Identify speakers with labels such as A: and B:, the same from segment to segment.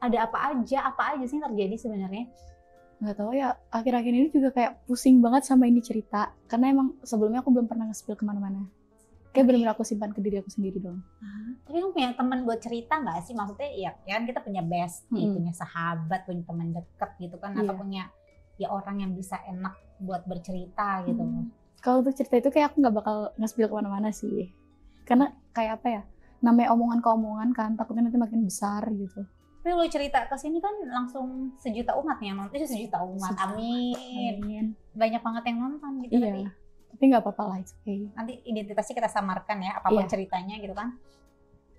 A: Ada apa aja sih yang terjadi sebenarnya?
B: Nggak tahu ya, akhir-akhir ini juga kayak pusing banget sama ini cerita. Karena emang sebelumnya aku belum pernah nge-spill kemana-mana. Kayak bener-bener aku simpan ke diri aku sendiri doang.
A: Tapi kamu punya teman buat cerita nggak sih? Maksudnya ya kan kita punya bestie, punya sahabat, punya teman deket gitu kan, atau punya ya orang yang bisa enak buat bercerita gitu.
B: Kalau untuk cerita itu kayak aku nggak bakal nge-spill kemana-mana sih. Karena kayak apa ya, namanya omongan ke omongan kan, takutnya nanti makin besar gitu.
A: Tapi lo cerita ke sini kan langsung 1 juta umat yang nonton. 1 juta umat, amin. Banyak banget yang nonton gitu.
B: Iya. Tapi nggak apa-apa lah, it's okay.
A: Nanti identitasnya kita samarkan ya, apapun ceritanya gitu kan.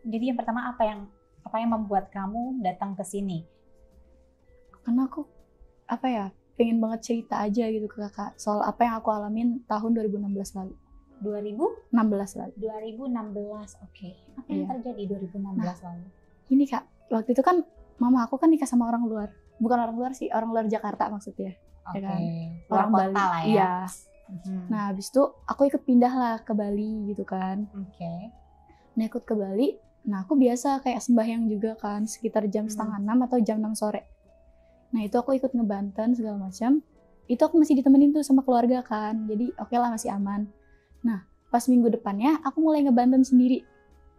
A: Jadi yang pertama apa yang membuat kamu datang ke sini?
B: Karena aku apa ya, pengen banget cerita aja gitu ke kakak soal apa yang aku alamin tahun 2016 lalu.
A: 2016
B: lalu.
A: 2016, oke. Apa yang terjadi 2016 lalu?
B: Ini kak, waktu itu kan mama aku kan nikah sama orang luar. Bukan orang luar sih, orang luar Jakarta maksudnya.
A: Oke.
B: Ya kan?
A: Orang
B: Bali
A: lah ya.
B: Iya. Nah habis itu aku ikut pindah lah ke Bali gitu kan.
A: Oke.
B: Nah ikut ke Bali, nah aku biasa kayak sembahyang juga kan, sekitar jam 5:30 atau jam 6 sore. Nah itu aku ikut ngebanten segala macam. Itu aku masih ditemenin tuh sama keluarga kan, jadi oke lah masih aman. Nah pas minggu depannya aku mulai ngebanten sendiri,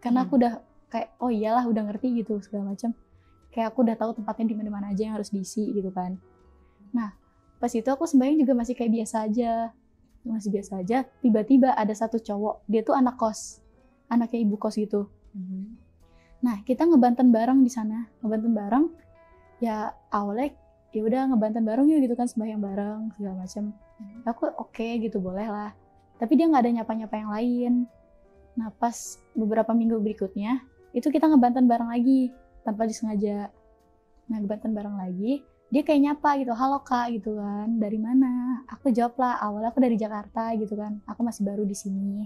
B: karena aku udah kayak oh iyalah udah ngerti gitu segala macam. Kayak aku udah tahu tempatnya di mana-mana aja yang harus diisi gitu kan. Nah pas itu aku sembahyang juga masih kayak biasa aja. Tiba-tiba ada satu cowok, dia tuh anak kos, anaknya ibu kos gitu. Nah kita ngebanten bareng di sana, ya awalnya ya udah ngebanten bareng yuk gitu kan, sembahyang bareng segala macam. Aku oke gitu, boleh lah. Tapi dia nggak ada nyapa-nyapa yang lain. Nah pas beberapa minggu berikutnya itu kita ngebanten bareng lagi tanpa disengaja. Nah ngebanten bareng lagi, dia kayak nyapa gitu, halo kak gitu kan, dari mana? Aku jawab lah, awalnya aku dari Jakarta gitu kan, aku masih baru di sini.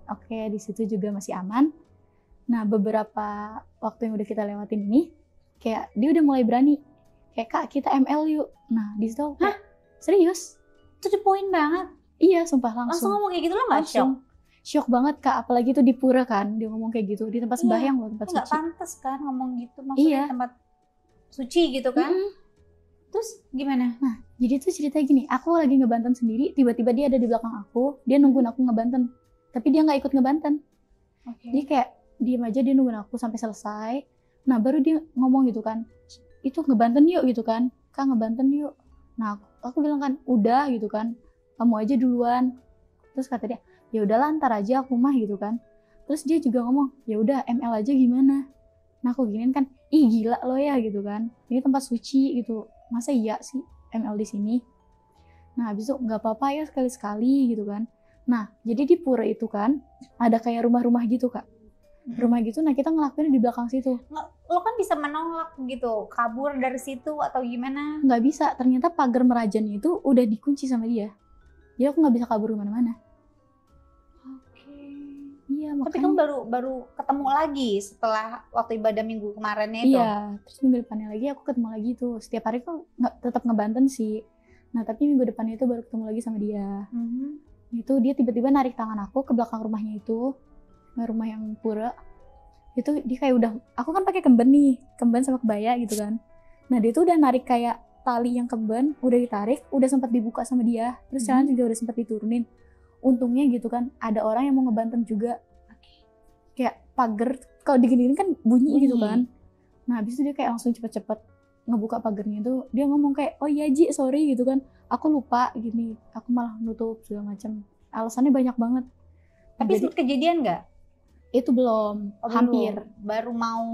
B: Oke, di situ juga masih aman. Nah beberapa waktu yang udah kita lewatin ini, kayak dia udah mulai berani, kayak kak kita ML yuk. Nah di situ kayak serius,
A: to the point banget.
B: Iya sumpah langsung
A: ngomong kayak gitu, lo nggak
B: shock banget kak, apalagi itu di pura kan, dia ngomong kayak gitu di tempat sembahyang loh, tempat suci.
A: Nggak pantas kan ngomong gitu, maksudnya tempat suci gitu kan. Terus gimana?
B: Nah jadi tuh ceritanya gini, aku lagi ngebanten sendiri, tiba-tiba dia ada di belakang aku, dia nungguin aku ngebanten, tapi dia nggak ikut ngebanten. Jadi kayak diem aja, dia nungguin aku sampai selesai. Nah baru dia ngomong gitu kan, itu ngebanten yuk gitu kan, kak ngebanten yuk. Nah aku bilang kan udah gitu kan, kamu aja duluan. Terus kata dia ya udahlah ntar aja aku mah gitu kan. Terus dia juga ngomong ya udah ML aja gimana. Nah aku giniin kan, ih gila lo ya gitu kan, ini tempat suci gitu, masa iya sih ML di sini. Nah habis itu nggak apa-apa ya sekali-sekali gitu kan. Nah jadi di pura itu kan ada kayak rumah-rumah gitu kak, rumah gitu. Nah kita ngelakuin di belakang situ.
A: Lo kan bisa menolak gitu, kabur dari situ atau gimana?
B: Nggak bisa, ternyata pagar merajan itu udah dikunci sama dia. Jadi aku nggak bisa kabur kemana-mana. Iya,
A: tapi
B: makanya.
A: kamu baru ketemu lagi setelah waktu ibadah minggu kemarinnya itu?
B: Iya, terus minggu depannya lagi aku ketemu lagi tuh. Setiap hari tuh tetap ngebanten sih. Nah tapi minggu depannya itu baru ketemu lagi sama dia. Itu dia tiba-tiba narik tangan aku ke belakang rumahnya itu, rumah yang pura. Itu dia kayak udah, aku kan pakai kemben sama kebaya gitu kan. Nah dia tuh udah narik kayak tali yang kemben, udah ditarik, udah sempat dibuka sama dia. Terus celana juga udah sempat diturunin. Untungnya gitu kan, ada orang yang mau ngebanten juga. Kayak pagar, kalau diginiin kan bunyi gitu kan. Nah habis itu dia kayak langsung cepet-cepet ngebuka pagarnya itu. Dia ngomong kayak, oh iya Ji, sorry gitu kan, aku lupa gini, aku malah nutup segala macam. Alasannya banyak banget.
A: Tapi sempat kejadian nggak?
B: Itu belum, hampir.
A: Baru mau.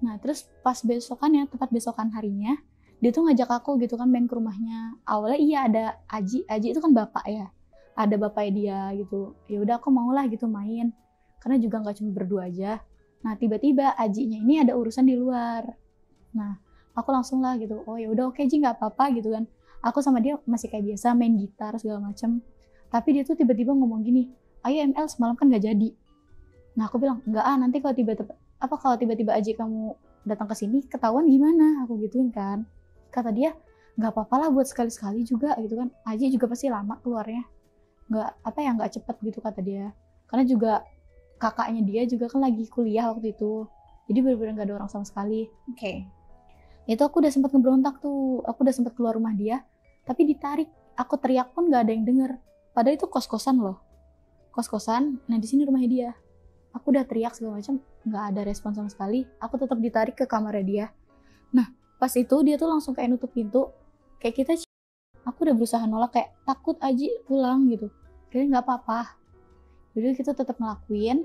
B: Nah terus pas besokannya, tepat besokan harinya, dia tuh ngajak aku gitu kan main ke rumahnya. Awalnya iya ada Aji itu kan bapak ya, ada bapaknya dia gitu. Ya udah aku mau lah gitu main, karena juga nggak cuma berdua aja. Nah tiba-tiba Ajinya ini ada urusan di luar. Nah aku langsung lah gitu, oh ya udah oke Ji, nggak apa-apa gitu kan. Aku sama dia masih kayak biasa main gitar segala macam. Tapi dia tuh tiba-tiba ngomong gini, ayo ML semalam kan nggak jadi. Nah aku bilang enggak nanti kalau tiba-tiba Aji kamu datang ke sini ketahuan gimana, aku gituin kan. Kata dia nggak apa-apa lah buat sekali-sekali juga gitu kan, Aji juga pasti lama keluarnya, nggak cepet gitu kata dia. Karena juga kakaknya dia juga kan lagi kuliah waktu itu. Jadi bener-bener gak ada orang sama sekali.
A: Oke.
B: Itu aku udah sempat ngeberontak tuh, aku udah sempat keluar rumah dia, tapi ditarik. Aku teriak pun gak ada yang denger. Padahal itu kos-kosan loh, kos-kosan. Nah di sini rumahnya dia. Aku udah teriak segala macam, nggak ada respon sama sekali. Aku tetap ditarik ke kamarnya dia. Nah pas itu dia tuh langsung kayak nutup pintu, kayak kita. Aku udah berusaha nolak kayak takut Aji pulang gitu. Kayak nggak apa-apa. Jadi kita tetap ngelakuin.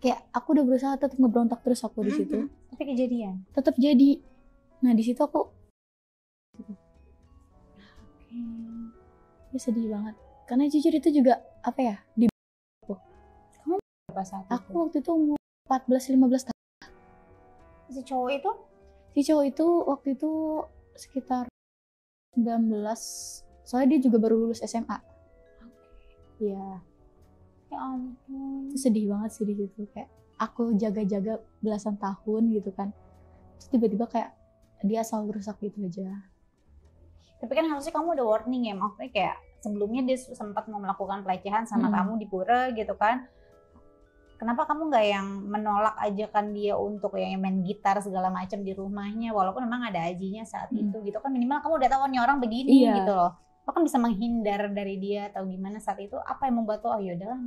B: Kayak aku udah berusaha tetap ngeberontak terus aku di situ.
A: Tapi kejadian.
B: Tetap jadi. Nah di situ aku. Ya sedih banget. Karena jujur itu juga apa ya?
A: Kamu berapa saat itu?
B: Aku waktu itu umur 14-15 tahun.
A: Si cowok itu?
B: Si cowok itu waktu itu sekitar 19. Soalnya dia juga baru lulus SMA. Iya.
A: Ya ampun.
B: Itu sedih banget sih di situ, kayak aku jaga-jaga belasan tahun gitu kan. Terus tiba-tiba kayak dia asal rusak gitu aja.
A: Tapi kan harusnya kamu udah warning ya, maksudnya kayak sebelumnya dia sempat mau melakukan pelecehan sama kamu di pura gitu kan. Kenapa kamu nggak yang menolak ajakan dia untuk yang main gitar segala macam di rumahnya, walaupun memang ada ajinya saat itu gitu kan, minimal kamu udah tahu nih orang begini gitu loh. Lo kan bisa menghindar dari dia atau gimana saat itu. Apa yang membuat lo, oh yaudahlah.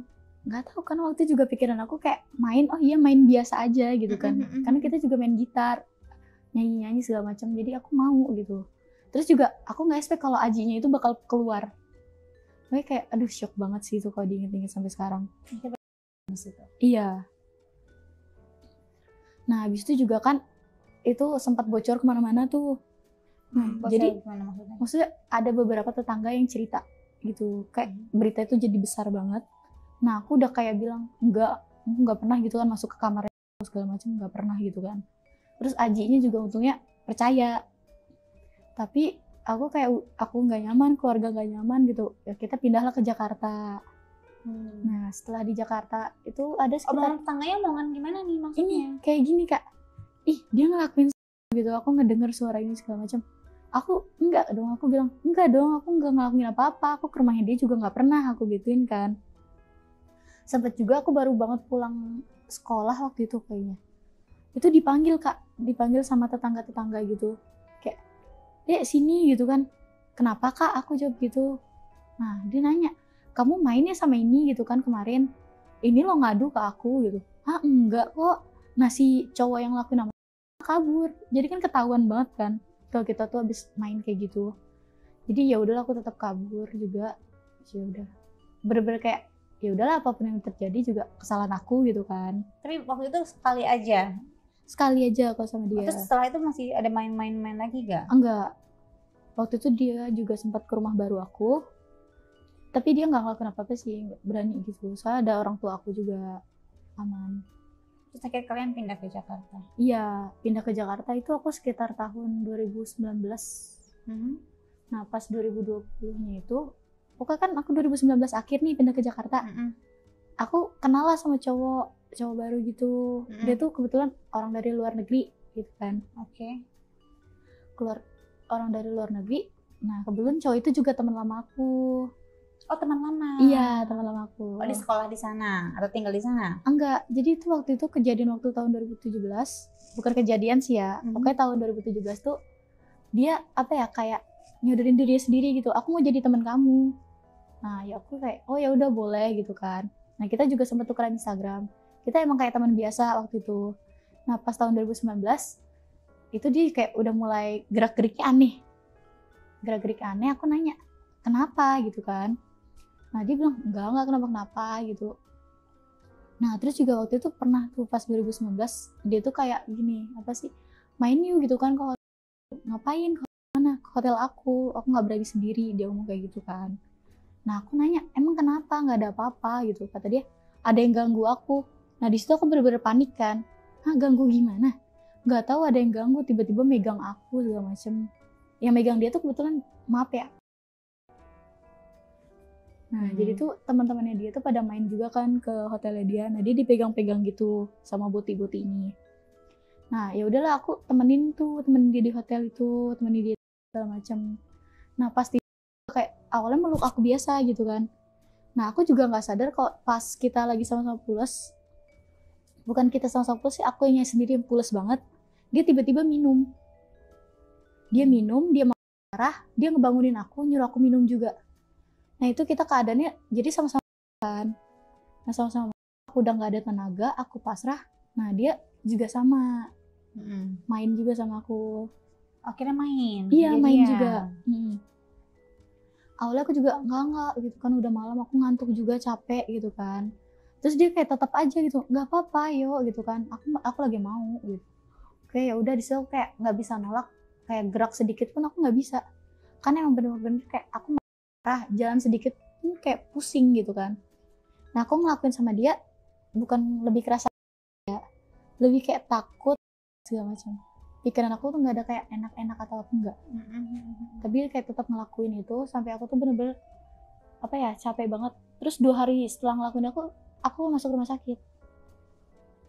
B: Nggak tahu kan, waktu itu juga pikiran aku kayak main, oh iya main biasa aja gitu kan. Karena kita juga main gitar, nyanyi-nyanyi segala macam, jadi aku mau gitu. Terus juga aku nggak expect kalau ajinya itu bakal keluar. Makanya kayak aduh shock banget sih itu kalau diinget-inget sampai sekarang. Iya. Nah habis itu juga kan itu sempat bocor kemana-mana tuh. Jadi maksudnya ada beberapa tetangga yang cerita gitu, kayak berita itu jadi besar banget. Nah aku udah kayak bilang aku nggak pernah gitu kan masuk ke kamarnya segala macam, nggak pernah gitu kan. Terus ajinya juga untungnya percaya, tapi aku nggak nyaman, keluarga nggak nyaman gitu ya, kita pindahlah ke Jakarta. Nah setelah di Jakarta itu ada sekitar
A: omongan tetangganya omongan gimana nih maksudnya?
B: Ini kayak gini kak, ih dia ngelakuin gitu, aku ngedenger suara ini segala macam. Aku enggak dong, aku bilang enggak dong, aku enggak ngelakuin apa-apa, aku ke rumahnya dia juga nggak pernah, aku gituin kan. Sempet juga aku baru banget pulang sekolah waktu itu kayaknya, itu dipanggil sama tetangga-tetangga gitu, kayak sini gitu kan. Kenapa kak? Aku jawab gitu. Nah dia nanya, kamu mainnya sama ini gitu kan kemarin, ini lo ngadu ke aku gitu. Ah enggak kok. Nah si cowok yang lakuin nama kabur, jadi kan ketahuan banget kan kalau kita tuh abis main kayak gitu. Jadi ya udahlah aku tetap kabur juga. Ya udah, bener-bener kayak ya udahlah apapun yang terjadi juga kesalahan aku gitu kan.
A: Tapi waktu itu sekali aja
B: kalau sama dia.
A: Terus setelah itu masih ada main lagi gak?
B: Enggak. Waktu itu dia juga sempat ke rumah baru aku, tapi dia nggak ngelakuin apa-apa sih, nggak berani gitu. Soalnya ada orang tua aku juga, aman.
A: Terus akhirnya kalian pindah ke Jakarta?
B: Iya, pindah ke Jakarta itu aku sekitar tahun 2019. Nah pas 2020-nya itu, pokoknya kan aku 2019 akhir nih pindah ke Jakarta. Aku kenal lah sama cowok baru gitu. Dia tuh kebetulan orang dari luar negeri gitu kan. Orang dari luar negeri. Nah kebetulan cowok itu juga teman lama aku.
A: Oh teman lama? Iya
B: teman lama aku.
A: Oh di sekolah di sana atau tinggal di sana?
B: Enggak, jadi itu waktu itu kejadian waktu tahun 2017. Bukan kejadian sih ya, pokoknya tahun 2017 tuh dia apa ya, kayak nyodorin diri sendiri gitu, aku mau jadi teman kamu. Nah ya aku kayak oh ya udah boleh gitu kan. Nah kita juga sempat tukeran Instagram, kita emang kayak teman biasa waktu itu. Nah pas tahun 2019 itu dia kayak udah mulai gerak-geriknya aneh. Aku nanya kenapa gitu kan. Nah dia bilang enggak kenapa gitu. Nah terus juga waktu itu pernah tuh pas 2019 dia tuh kayak gini, apa sih, main yuk gitu kan ke hotel. Ngapain, ke mana? Ke hotel aku nggak berani sendiri, dia ngomong kayak gitu kan. Nah aku nanya emang kenapa, nggak ada apa-apa gitu. Kata dia ada yang ganggu aku. Nah di situ aku bener-bener panik kan. Hah ganggu gimana? Nggak tahu, ada yang ganggu, tiba-tiba megang aku segala macem. Yang megang dia tuh kebetulan maaf ya. Nah jadi tuh teman-temannya dia tuh pada main juga kan ke hotelnya dia. Nah dia dipegang-pegang gitu sama boti-boti ini. Nah ya udahlah aku temenin dia di hotel itu, temenin dia segala macam. Nah pasti kayak awalnya meluk aku biasa gitu kan. Nah aku juga nggak sadar kok pas kita lagi sama-sama pulas, bukan kita sama-sama pulas sih, aku yang sendiri yang pulas banget. Dia tiba-tiba minum, dia marah, dia ngebangunin aku, nyuruh aku minum juga. Nah itu kita keadaannya jadi sama-sama kan. Nah sama-sama aku udah nggak ada tenaga, aku pasrah. Nah dia juga sama, main juga sama aku.
A: Akhirnya main.
B: Iya
A: Jadian.
B: main juga. Awalnya aku juga enggak gitu kan, udah malam aku ngantuk juga, capek gitu kan. Terus dia kayak tetap aja gitu, nggak apa-apa yo gitu kan, aku lagi mau gitu. Oke ya udah, di situ kayak nggak bisa nolak, kayak gerak sedikit pun aku nggak bisa. Kan emang bener-bener kayak aku marah, jalan sedikit pun kayak pusing gitu kan. Nah aku ngelakuin sama dia bukan lebih kerasa ya, lebih kayak takut segala macam. Pikiran aku tuh nggak ada kayak enak-enak atau apa enggak. Tapi kayak tetap ngelakuin itu sampai aku tuh bener-bener apa ya, capek banget. Terus 2 hari setelah ngelakuin aku masuk rumah sakit.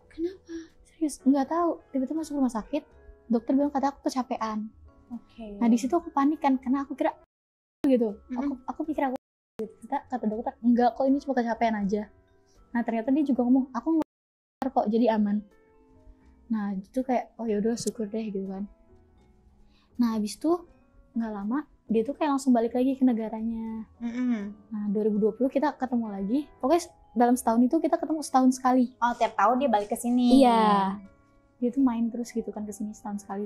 B: Kenapa? Serius nggak tahu, tiba-tiba masuk rumah sakit, dokter bilang kata aku kecapean.
A: Oke.
B: Nah di situ aku panik kan, karena aku kira gitu, aku pikir aku gitu. Kata dokter enggak kok, ini cuma kecapean aja. Nah ternyata dia juga ngomong aku nggak kok, jadi aman. Nah itu kayak oh yaudah syukur deh gitu kan. Nah habis itu nggak lama dia tuh kayak langsung balik lagi ke negaranya. Nah 2020 kita ketemu lagi, pokoknya dalam setahun itu kita ketemu setahun sekali.
A: Oh tiap tahun dia balik ke sini.
B: Iya, dia tuh main terus gitu kan ke sini setahun sekali.